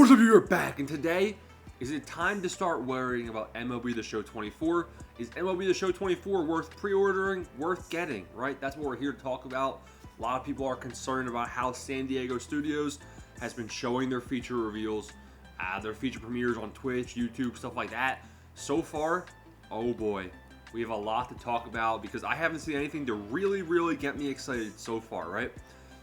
What's up, you're back, and today, is it time to start worrying about MLB The Show 24? Is MLB The Show 24 worth pre-ordering, worth getting, right? That's what we're here to talk about. A lot of people are concerned about how San Diego Studios has been showing their feature reveals, their feature premieres on Twitch, YouTube, stuff like that. So far, oh boy, we have a lot to talk about because I haven't seen anything to really get me excited so far, right?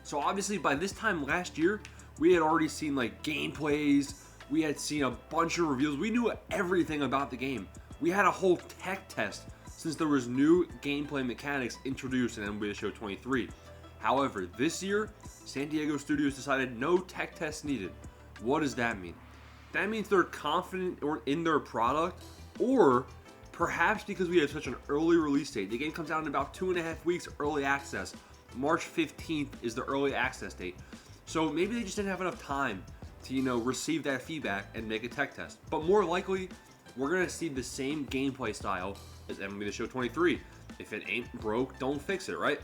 So obviously, by this time last year, we had already seen like gameplays, we had seen a bunch of reveals, we knew everything about the game. We had a whole tech test since there was new gameplay mechanics introduced in MLB The Show 23. However, this year, San Diego Studios decided no tech test needed. What does that mean? That means they're confident in their product, or perhaps because we have such an early release date. The game comes out in about 2.5 weeks early access. March 15th is the early access date. So maybe they just didn't have enough time to, receive that feedback and make a tech test. But more likely, we're going to see the same gameplay style as MLB The Show 23. If it ain't broke, don't fix it, right?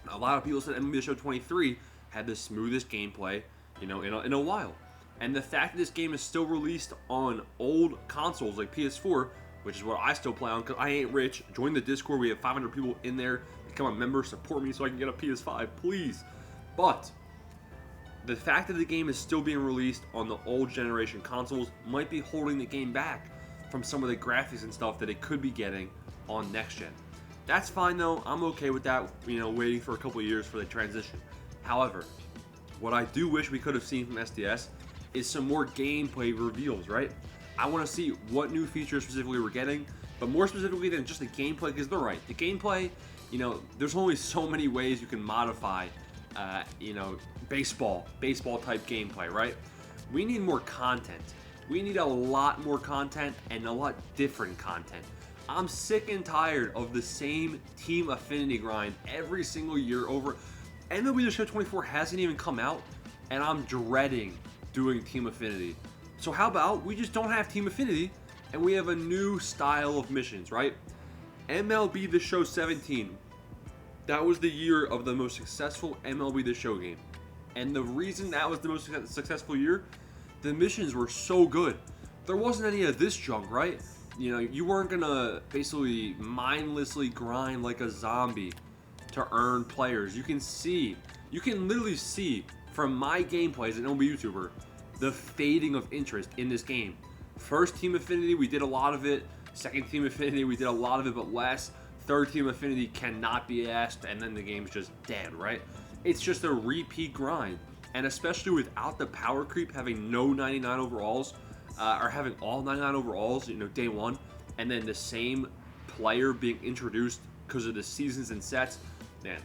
A lot of people said MLB The Show 23 had the smoothest gameplay, in a while. And the fact that this game is still released on old consoles like PS4, which is what I still play on because I ain't rich. Join the Discord. We have 500 people in there. Become a member. Support me so I can get a PS5, please. But the fact that the game is still being released on the old generation consoles might be holding the game back from some of the graphics and stuff that it could be getting on next gen. That's fine though. I'm okay with that, waiting for a couple of years for the transition. However, what I do wish we could have seen from SDS is some more gameplay reveals, right? I want to see what new features specifically we're getting, but more specifically than just the gameplay, because they're right. The gameplay, there's only so many ways you can modify, baseball type gameplay, right? We need more content. We need a lot more content and a lot different content. I'm sick and tired of the same team affinity grind every single year over. MLB The Show 24 hasn't even come out, and I'm dreading doing team affinity. So how about we just don't have team affinity and we have a new style of missions, right? MLB The Show 17. That was the year of the most successful MLB The Show game. And the reason that was the most successful year, the missions were so good. There wasn't any of this junk, right? You weren't gonna basically mindlessly grind like a zombie to earn players. You can literally see from my gameplay as an MLB YouTuber, the fading of interest in this game. First team affinity, we did a lot of it. Second team affinity, we did a lot of it, but less. Third team affinity cannot be asked, and then the game's just dead, right? It's just a repeat grind. And especially without the power creep, having no 99 overalls, or having all 99 overalls, day one, and then the same player being introduced because of the seasons and sets, man.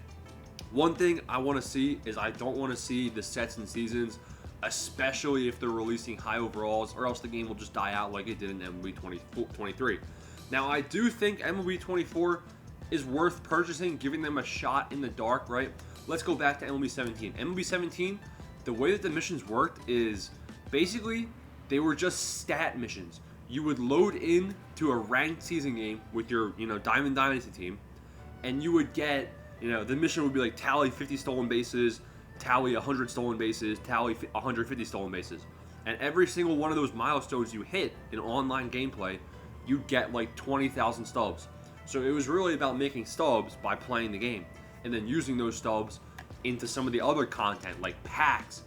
One thing I want to see is I don't want to see the sets and seasons, especially if they're releasing high overalls, or else the game will just die out like it did in MLB 23. Now, I do think MLB 24 is worth purchasing, giving them a shot in the dark, right? Let's go back to MLB 17. MLB 17, the way that the missions worked is basically they were just stat missions. You would load in to a ranked season game with your, Diamond Dynasty team, and you would get, the mission would be like tally 50 stolen bases, tally 100 stolen bases, tally 150 stolen bases. And every single one of those milestones you hit in online gameplay, you'd get like 20,000 stubs. So it was really about making stubs by playing the game and then using those stubs into some of the other content like packs.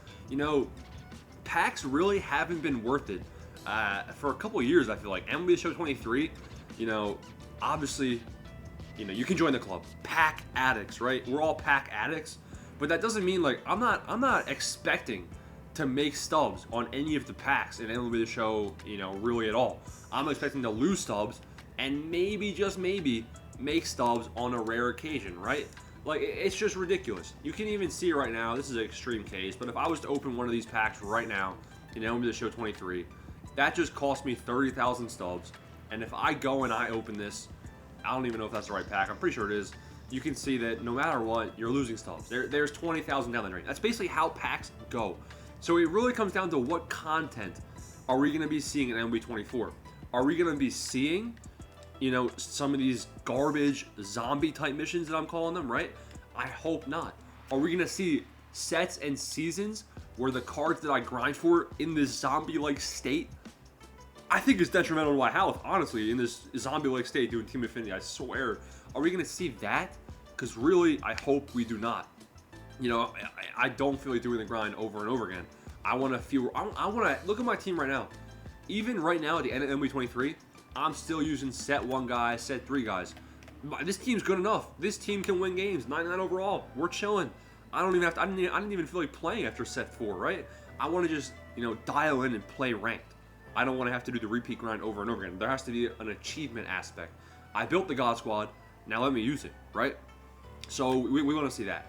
Packs really haven't been worth it for a couple of years. I feel like MLB The Show 23, obviously, you can join the club. Pack addicts, right? We're all pack addicts, but that doesn't mean like I'm not expecting to make stubs on any of the packs in MLB The Show, really at all. I'm expecting to lose stubs and maybe, just maybe, make stubs on a rare occasion, right? Like, it's just ridiculous. You can even see right now, this is an extreme case, but if I was to open one of these packs right now in MLB The Show 23, that just cost me 30,000 stubs. And if I go and I open this, I don't even know if that's the right pack. I'm pretty sure it is. You can see that no matter what, you're losing stubs. There's 20,000 down the drain. That's basically how packs go. So it really comes down to what content are we going to be seeing in MLB 24? Are we going to be seeing, some of these garbage zombie type missions that I'm calling them, right? I hope not. Are we going to see sets and seasons where the cards that I grind for in this zombie-like state, I think is detrimental to my health, honestly, in this zombie-like state doing Team Affinity. I swear. Are we going to see that? Because really, I hope we do not. You know, I don't feel like doing the grind over and over again. I want to feel, I want to, look at my team right now. Even right now at the end of MLB23, I'm still using set 1 guys, set 3 guys. This team's good enough. This team can win games, 99 overall. We're chilling. I don't even have to, I didn't even feel like playing after set 4, right? I want to just, you know, dial in and play ranked. I don't want to have to do the repeat grind over and over again. There has to be an achievement aspect. I built the God Squad. Now let me use it, right? So we want to see that.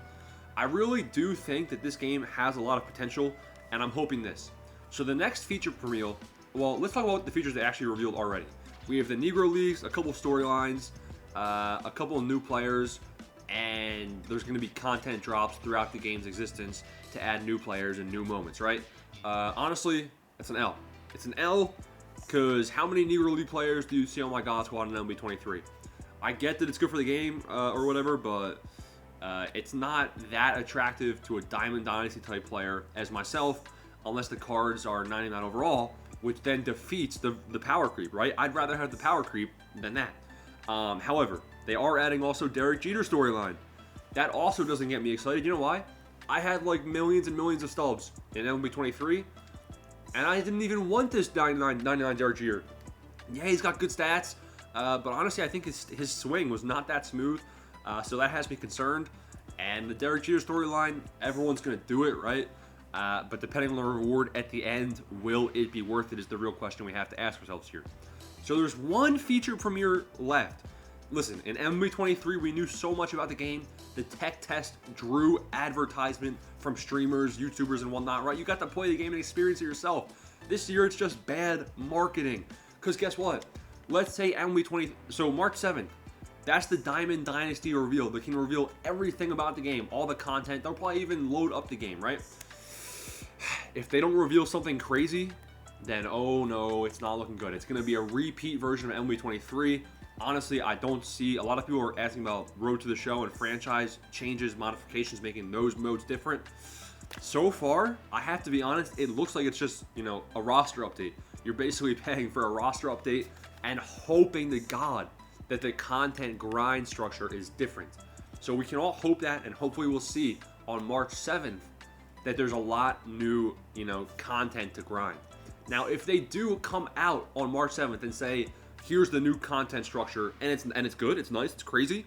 I really do think that this game has a lot of potential, and I'm hoping this. So the next feature reveal, well, let's talk about the features they actually revealed already. We have the Negro Leagues, a couple storylines, a couple of new players, and there's going to be content drops throughout the game's existence to add new players and new moments, right? Honestly, it's an L. It's an L because how many Negro League players do you see on my God Squad in MLB23? I get that it's good for the game or whatever, but it's not that attractive to a Diamond Dynasty type player as myself, unless the cards are 99 overall, which then defeats the power creep, right? I'd rather have the power creep than that. However, they are adding also Derek Jeter storyline. That also doesn't get me excited. You know why? I had like millions and millions of stubs in MLB23, and I didn't even want this 99 Derek Jeter. Yeah, he's got good stats, but honestly, I think his swing was not that smooth, so that has me concerned. And the Derek Jeter storyline, everyone's going to do it, right? But depending on the reward at the end, will it be worth it is the real question we have to ask ourselves here. So there's one feature premiere left. Listen, in MLB23, we knew so much about the game. The tech test drew advertisement from streamers, YouTubers, and whatnot, right? You got to play the game and experience it yourself. This year, it's just bad marketing. Because guess what? Let's say MLB20, so March 7th, that's the Diamond Dynasty reveal. They can reveal everything about the game, all the content. They'll probably even load up the game, right? If they don't reveal something crazy, then oh no, it's not looking good. It's going to be a repeat version of MLB23. Honestly, I don't see, a lot of people are asking about Road to the Show and franchise changes, modifications, making those modes different. So far, I have to be honest, it looks like it's just, you know, a roster update. You're basically paying for a roster update and hoping to God that the content grind structure is different. So we can all hope that, and hopefully we'll see on March 7th that there's a lot new, you know, content to grind. Now, if they do come out on March 7th and say, here's the new content structure, and it's good, it's nice, it's crazy,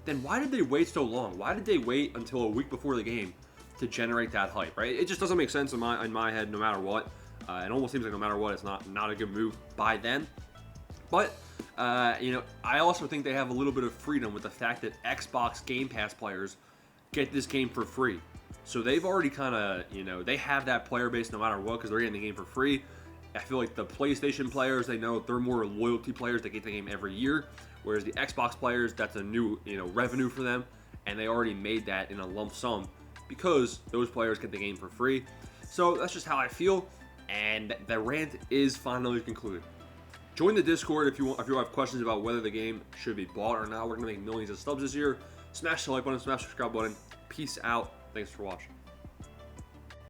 then why did they wait so long? Why did they wait until a week before the game to generate that hype, right? It just doesn't make sense in my head no matter what. It almost seems like no matter what, it's not a good move by then. But, you know, I also think they have a little bit of freedom with the fact that Xbox Game Pass players get this game for free. So they've already kind of, you know, they have that player base no matter what because they're getting the game for free. I feel like the PlayStation players, they know they're more loyalty players. They get the game every year. Whereas the Xbox players, that's a new, you know, revenue for them. And they already made that in a lump sum because those players get the game for free. So that's just how I feel. And the rant is finally concluded. Join the Discord if you have questions about whether the game should be bought or not. We're going to make millions of subs this year. Smash the like button, smash the subscribe button. Peace out. Thanks for watching.